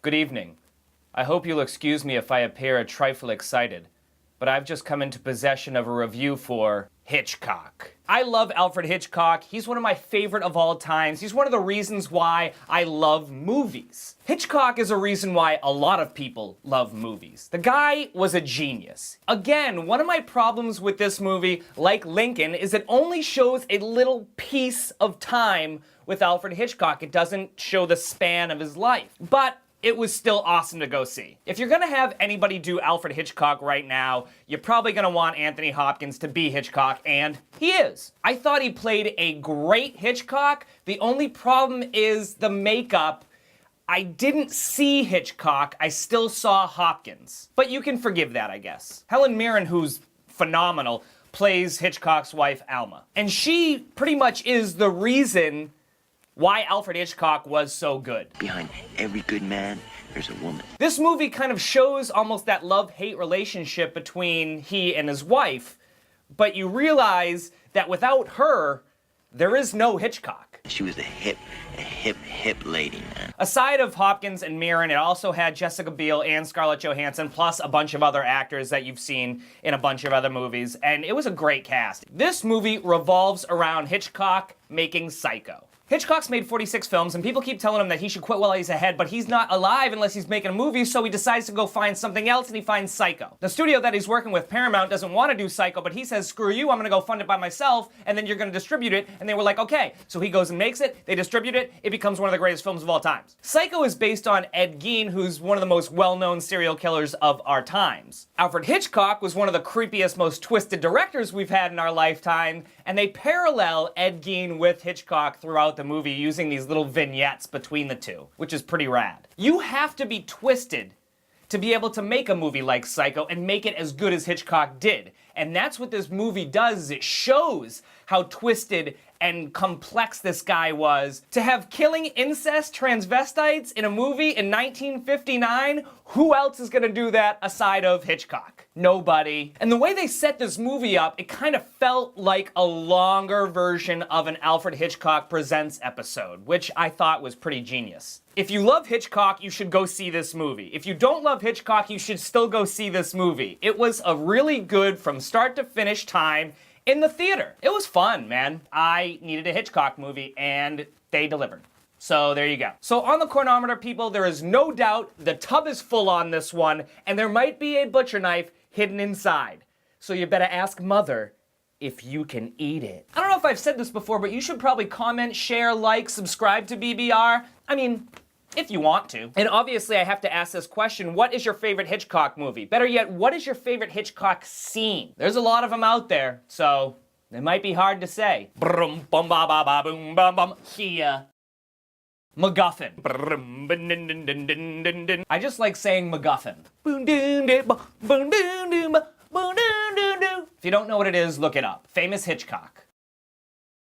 Good evening. I hope you'll excuse me if I appear a trifle excited, but I've just come into possession of a review for Hitchcock. I love Alfred Hitchcock. He's one of my favorite of all times. He's one of the reasons why I love movies. Hitchcock is a reason why a lot of people love movies. The guy was a genius. Again, one of my problems with this movie, like Lincoln, is it only shows a little piece of time with Alfred Hitchcock. It doesn't show the span of his life. But it was still awesome to go see. If you're gonna have anybody do Alfred Hitchcock right now, you're probably gonna want Anthony Hopkins to be Hitchcock, and he is. I thought he played a great Hitchcock. The only problem is the makeup. I didn't see Hitchcock, I still saw Hopkins. But you can forgive that, I guess. Hellen Mirren, who's phenomenal, plays Hitchcock's wife, Alma. And she pretty much is the reason why Alfred Hitchcock was so good. Behind every good man, there's a woman. This movie kind of shows almost that love-hate relationship between he and his wife, but you realize that without her, there is no Hitchcock. She was a hip lady, man. Aside of Hopkins and Mirren, it also had Jessica Biel and Scarlet Johansson, plus a bunch of other actors that you've seen in a bunch of other movies, and it was a great cast. This movie revolves around Hitchcock making Psycho. Hitchcock's made 46 films, and people keep telling him that he should quit while he's ahead, but he's not alive unless he's making a movie, so he decides to go find something else, and he finds Psycho. The studio that he's working with, Paramount, doesn't want to do Psycho, but he says, screw you, I'm gonna go fund it by myself, and then you're gonna distribute it, and they were like, okay. So he goes and makes it, they distribute it, it becomes one of the greatest films of all time. Psycho is based on Ed Gein, who's one of the most well-known serial killers of our times. Alfred Hitchcock was one of the creepiest, most twisted directors we've had in our lifetime, and they parallel Ed Gein with Hitchcock throughout the movie using these little vignettes between the two, which is pretty rad. You have to be twisted to be able to make a movie like Psycho and make it as good as Hitchcock did. And that's what this movie does, is it shows how twisted and complex this guy was. To have killing incest transvestites in a movie in 1959, who else is gonna do that aside of Hitchcock? Nobody. And the way they set this movie up, it kind of felt like a longer version of an Alfred Hitchcock Presents episode, which I thought was pretty genius. If you love Hitchcock, you should go see this movie. If you don't love Hitchcock, you should still go see this movie. It was a really good, from start to finish time in the theater. It was fun, man. I needed a Hitchcock movie, and they delivered. So there you go. So on the chronometer, people, there is no doubt the tub is full on this one, and there might be a butcher knife hidden inside. So you better ask Mother if you can eat it. I don't know if I've said this before, but you should probably comment, share, like, subscribe to BBR. I mean, if you want to. And obviously I have to ask this question, what is your favorite Hitchcock movie? Better yet, what is your favorite Hitchcock scene? There's a lot of them out there, so it might be hard to say. Brum bum ba ba ba boom bum bum. Here. MacGuffin. I just like saying MacGuffin. If you don't know what it is, look it up. Famous Hitchcock.